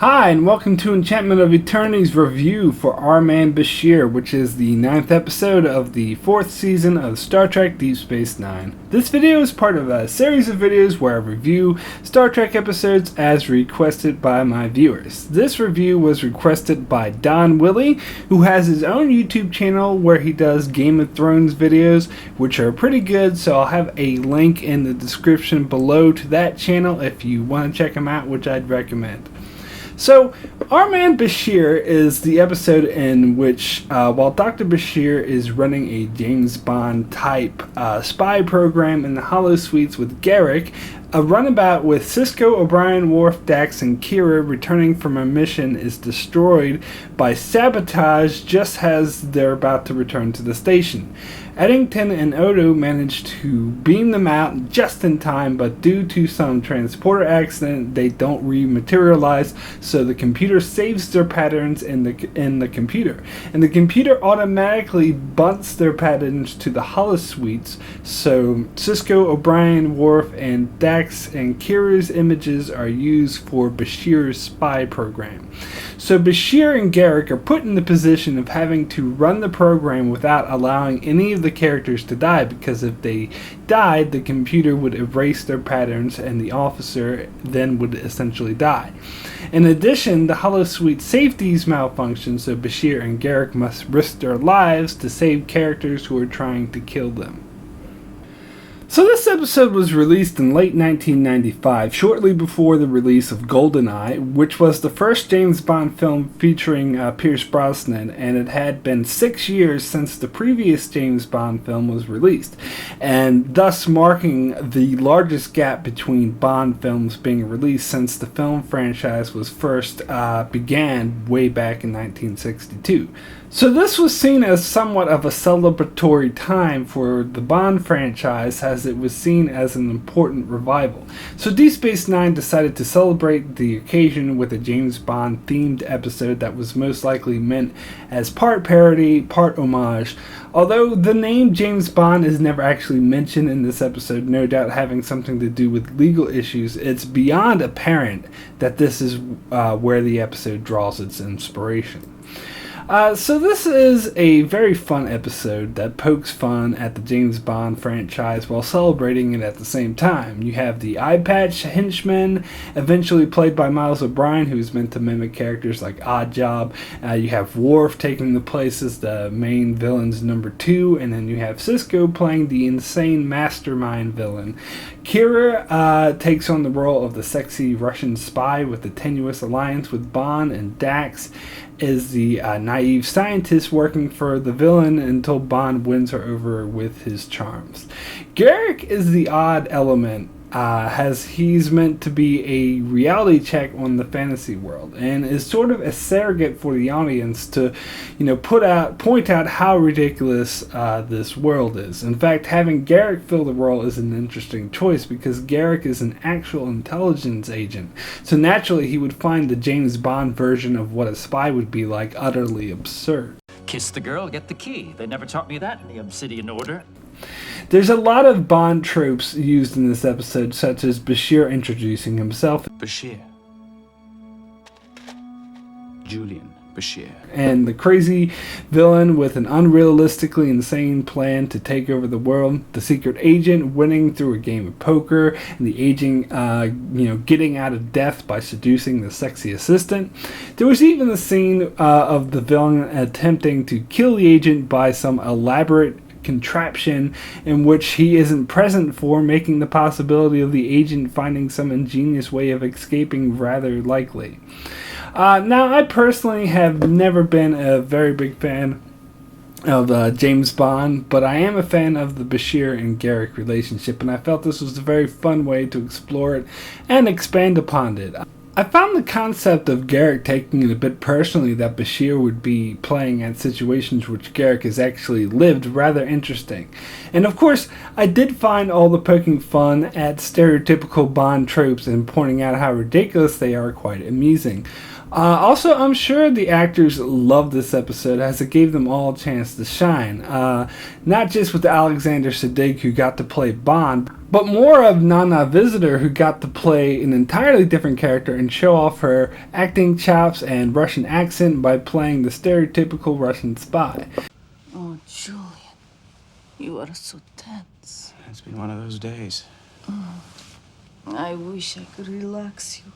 Hi, and welcome to Enchantment of Eternity's review for Our Man Bashir, which is the 9th episode of the 4th season of Star Trek Deep Space Nine. This video is part of a series of videos where I review Star Trek episodes as requested by my viewers. This review was requested by Don Willi, who has his own YouTube channel where he does Game of Thrones videos, which are pretty good, so I'll have a link in the description below to that channel if you want to check him out, which I'd recommend. So, Our Man Bashir is the episode in which, while Dr. Bashir is running a James Bond type spy program in the Hollow Suites with Garrick, a runabout with Sisko, O'Brien, Worf, Dax, and Kira returning from a mission is destroyed by sabotage just as they're about to return to the station. Eddington and Odo manage to beam them out just in time, but due to some transporter accident, they don't rematerialize, so the computer saves their patterns in the computer. And the computer automatically bunts their patterns to the Hollow Suites, so Sisko, O'Brien, Worf, and Dax and Kira's images are used for Bashir's spy program. So Bashir and Garrick are put in the position of having to run the program without allowing any of the characters to die, because if they died, the computer would erase their patterns and the officer then would essentially die. In addition, the Hollow Suite safeties malfunction, so Bashir and Garrick must risk their lives to save characters who are trying to kill them. So this episode was released in late 1995, shortly before the release of GoldenEye, which was the first James Bond film featuring Pierce Brosnan, and it had been 6 years since the previous James Bond film was released, and thus marking the largest gap between Bond films being released since the film franchise was first began way back in 1962. So this was seen as somewhat of a celebratory time for the Bond franchise, as it was seen as an important revival. So Deep Space Nine decided to celebrate the occasion with a James Bond themed episode that was most likely meant as part parody, part homage. Although the name James Bond is never actually mentioned in this episode, no doubt having something to do with legal issues, it's beyond apparent that this is where the episode draws its inspiration. So this is a very fun episode that pokes fun at the James Bond franchise while celebrating it at the same time. You have the eye patch henchman, eventually played by Miles O'Brien, who's meant to mimic characters like Oddjob. You have Worf taking the place as the main villain's number 2, and then you have Sisko playing the insane mastermind villain. Kira takes on the role of the sexy Russian spy with a tenuous alliance with Bond, and Dax is the naive scientist working for the villain until Bond wins her over with his charms. Garrick is the odd element, as he's meant to be a reality check on the fantasy world, and is sort of a surrogate for the audience to, point out how ridiculous this world is. In fact, having Garrick fill the role is an interesting choice, because Garrick is an actual intelligence agent, so naturally he would find the James Bond version of what a spy would be like utterly absurd. Kiss the girl, get the key. They never taught me that in the Obsidian Order. There's a lot of Bond tropes used in this episode, such as Bashir introducing himself. Bashir. Julian Bashir. And the crazy villain with an unrealistically insane plan to take over the world. The secret agent winning through a game of poker. And the agent, getting out of death by seducing the sexy assistant. There was even the scene of the villain attempting to kill the agent by some elaborate contraption in which he isn't present for, making the possibility of the agent finding some ingenious way of escaping rather likely. Now, I personally have never been a very big fan of James Bond, but I am a fan of the Bashir and Garrick relationship, and I felt this was a very fun way to explore it and expand upon it. I found the concept of Garrick taking it a bit personally, that Bashir would be playing at situations which Garrick has actually lived, rather interesting. And of course, I did find all the poking fun at stereotypical Bond tropes and pointing out how ridiculous they are quite amusing. Also, I'm sure the actors loved this episode, as it gave them all a chance to shine. Not just with Alexander Siddig, who got to play Bond, but more of Nana Visitor, who got to play an entirely different character and show off her acting chops and Russian accent by playing the stereotypical Russian spy. Oh, Julian, you are so tense. It's been one of those days. I wish I could relax you,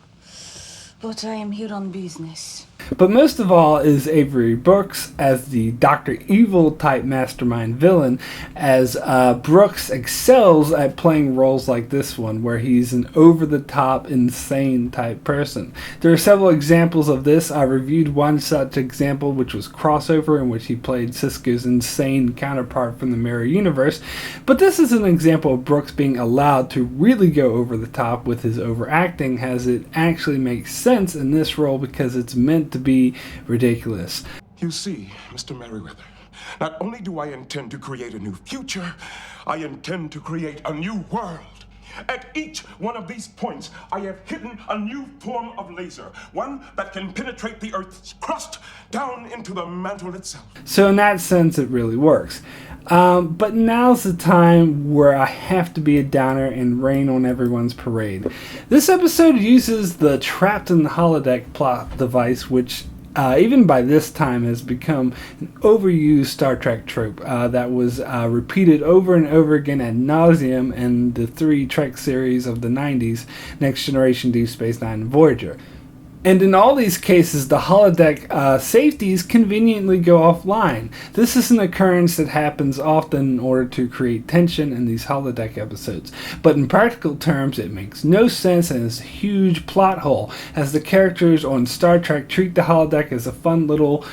but I am here on business. But most of all is Avery Brooks as the Dr. Evil type mastermind villain, as Brooks excels at playing roles like this one, where he's an over-the-top, insane type person. There are several examples of this. I reviewed one such example, which was Crossover, in which he played Cisco's insane counterpart from the Mirror Universe. But this is an example of Brooks being allowed to really go over the top with his overacting, as it actually makes sense in this role because it's meant to be ridiculous. You see, Mr. Merriweather, not only do I intend to create a new future, I intend to create a new world. At each one of these points, I have hidden a new form of laser, one that can penetrate the Earth's crust down into the mantle itself. So in that sense, it really works. But now's the time where I have to be a downer and rain on everyone's parade. This episode uses the trapped in the holodeck plot device, which even by this time has become an overused Star Trek trope that was repeated over and over again ad nauseum in the 3 Trek series of the 90s, Next Generation, Deep Space Nine, and Voyager. And in all these cases, the holodeck safeties conveniently go offline. This is an occurrence that happens often in order to create tension in these holodeck episodes. But in practical terms, it makes no sense and is a huge plot hole, as the characters on Star Trek treat the holodeck as a fun little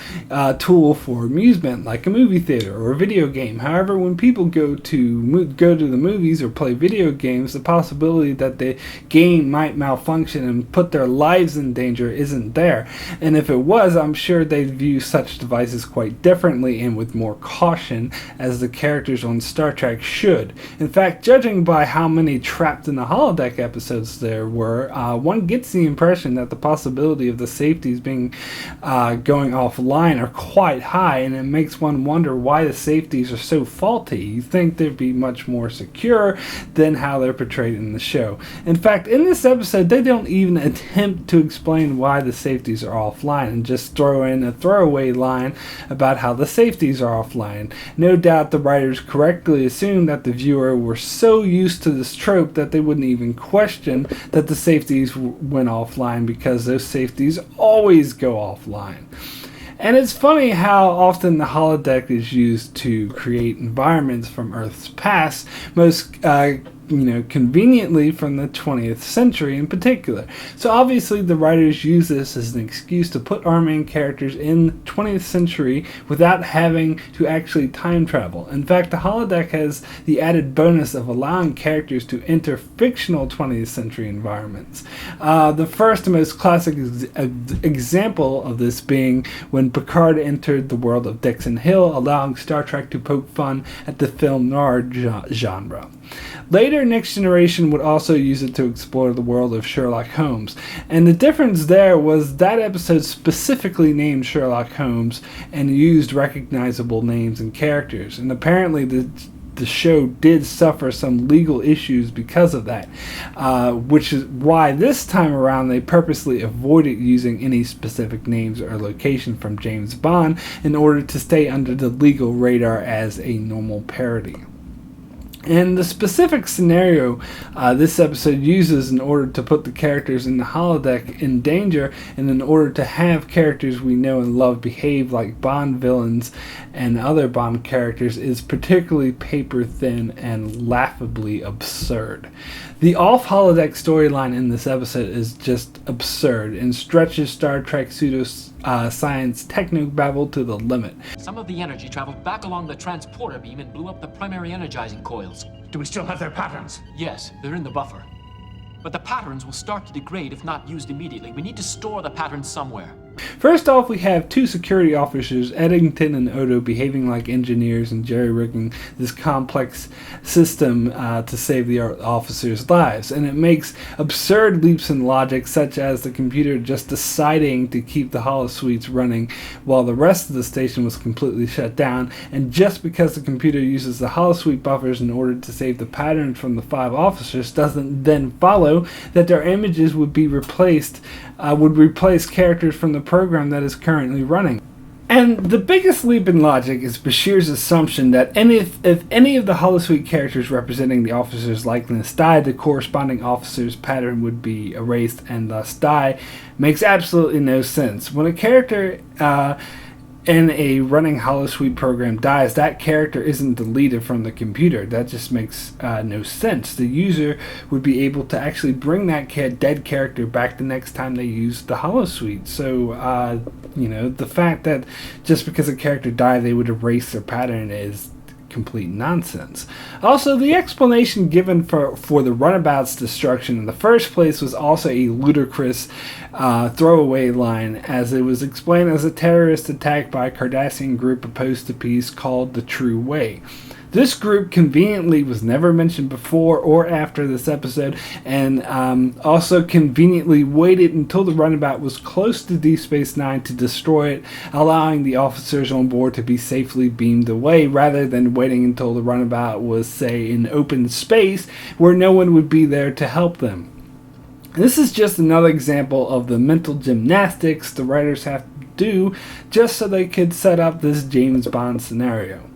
tool for amusement, like a movie theater or a video game. However, when people go to the movies or play video games, the possibility that the game might malfunction and put their lives in danger isn't there, and if it was, I'm sure they'd view such devices quite differently and with more caution, as the characters on Star Trek should. In fact, judging by how many trapped in the holodeck episodes there were, one gets the impression that the possibility of the safeties being going offline are quite high, and it makes one wonder why the safeties are so faulty. You think they'd be much more secure than how they're portrayed in the show. In fact, in this episode, they don't even attempt to explain why the safeties are offline and just throw in a throwaway line about how the safeties are offline. No doubt the writers correctly assumed that the viewer were so used to this trope that they wouldn't even question that the safeties went offline, because those safeties always go offline. And it's funny how often the holodeck is used to create environments from Earth's past, most conveniently from the 20th century in particular. So obviously the writers use this as an excuse to put our main characters in 20th century without having to actually time travel. In fact, the holodeck has the added bonus of allowing characters to enter fictional 20th century environments. The first and most classic example of this being when Picard entered the world of Dixon Hill, allowing Star Trek to poke fun at the film noir genre. Later, Next Generation would also use it to explore the world of Sherlock Holmes, and the difference there was that episode specifically named Sherlock Holmes and used recognizable names and characters, and apparently the show did suffer some legal issues because of that, which is why this time around they purposely avoided using any specific names or location from James Bond in order to stay under the legal radar as a normal parody. And the specific scenario this episode uses in order to put the characters in the holodeck in danger, and in order to have characters we know and love behave like Bond villains and other Bond characters, is particularly paper thin and laughably absurd. The off-holodeck storyline in this episode is just absurd and stretches Star Trek pseudoscience technobabble to the limit. Some of the energy traveled back along the transporter beam and blew up the primary energizing coils. Do we still have their patterns? Yes, they're in the buffer. But the patterns will start to degrade if not used immediately. We need to store the patterns somewhere. First off, we have two security officers, Eddington and Odo, behaving like engineers and jerry-rigging this complex system to save the officers' lives. And it makes absurd leaps in logic, such as the computer just deciding to keep the holosuites running while the rest of the station was completely shut down. And just because the computer uses the holosuite buffers in order to save the patterns from the 5 officers doesn't then follow that their images would be replace characters from the program that is currently running. And the biggest leap in logic is Bashir's assumption that if any of the holosuite characters representing the officer's likeness died, the corresponding officer's pattern would be erased and thus die. Makes absolutely no sense. When a character in a running holosuite program dies, that character isn't deleted from the computer. That just makes no sense. The user would be able to actually bring that dead character back the next time they use the holosuite. So, the fact that just because a character died they would erase their pattern is complete nonsense. Also, the explanation given for the runabout's destruction in the first place was also a ludicrous throwaway line, as it was explained as a terrorist attack by a Cardassian group opposed to peace called the True Way. This group conveniently was never mentioned before or after this episode, and also conveniently waited until the runabout was close to Deep Space Nine to destroy it, allowing the officers on board to be safely beamed away, rather than waiting until the runabout was, say, in open space where no one would be there to help them. This is just another example of the mental gymnastics the writers have to do just so they could set up this James Bond scenario.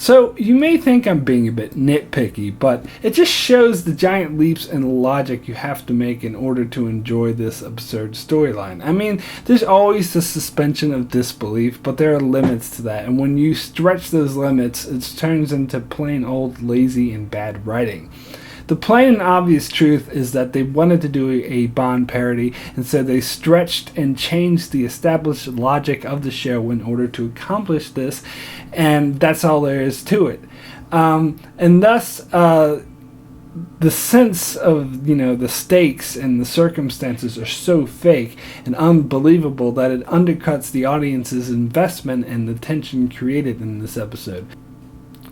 So, you may think I'm being a bit nitpicky, but it just shows the giant leaps in logic you have to make in order to enjoy this absurd storyline. I mean, there's always the suspension of disbelief, but there are limits to that, and when you stretch those limits, it turns into plain old lazy and bad writing. The plain and obvious truth is that they wanted to do a Bond parody, and so they stretched and changed the established logic of the show in order to accomplish this, and that's all there is to it. And thus, the sense of, the stakes and the circumstances are so fake and unbelievable that it undercuts the audience's investment and the tension created in this episode.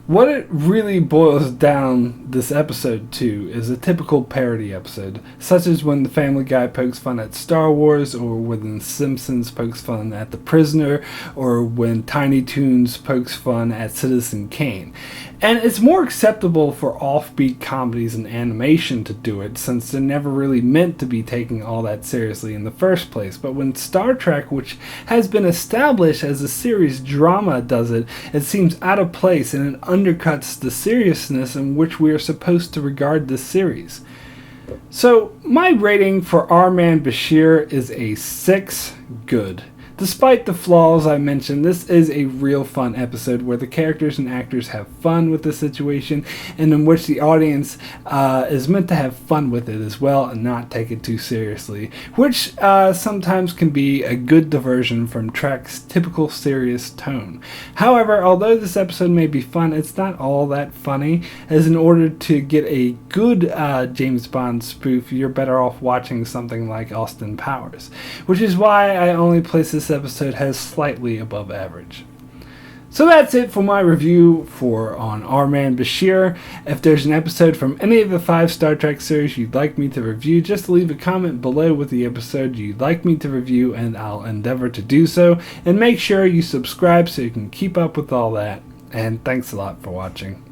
What it really boils down this episode to is a typical parody episode, such as when the Family Guy pokes fun at Star Wars, or when The Simpsons pokes fun at The Prisoner, or when Tiny Toons pokes fun at Citizen Kane. And it's more acceptable for offbeat comedies and animation to do it, since they're never really meant to be taken all that seriously in the first place. But when Star Trek, which has been established as a serious drama, does it, it seems out of place, and it undercuts the seriousness in which we are supposed to regard this series. So, my rating for Our Man Bashir is a 6 good. Despite the flaws I mentioned, this is a real fun episode where the characters and actors have fun with the situation, and in which the audience is meant to have fun with it as well and not take it too seriously, which sometimes can be a good diversion from Trek's typical serious tone. However, although this episode may be fun, it's not all that funny, as in order to get a good James Bond spoof, you're better off watching something like Austin Powers, which is why I only place this episode as slightly above average. So that's it for my review on Our Man Bashir. If there's an episode from any of the 5 Star Trek series you'd like me to review, just leave a comment below with the episode you'd like me to review, and I'll endeavor to do so. And make sure you subscribe so you can keep up with all that. And thanks a lot for watching.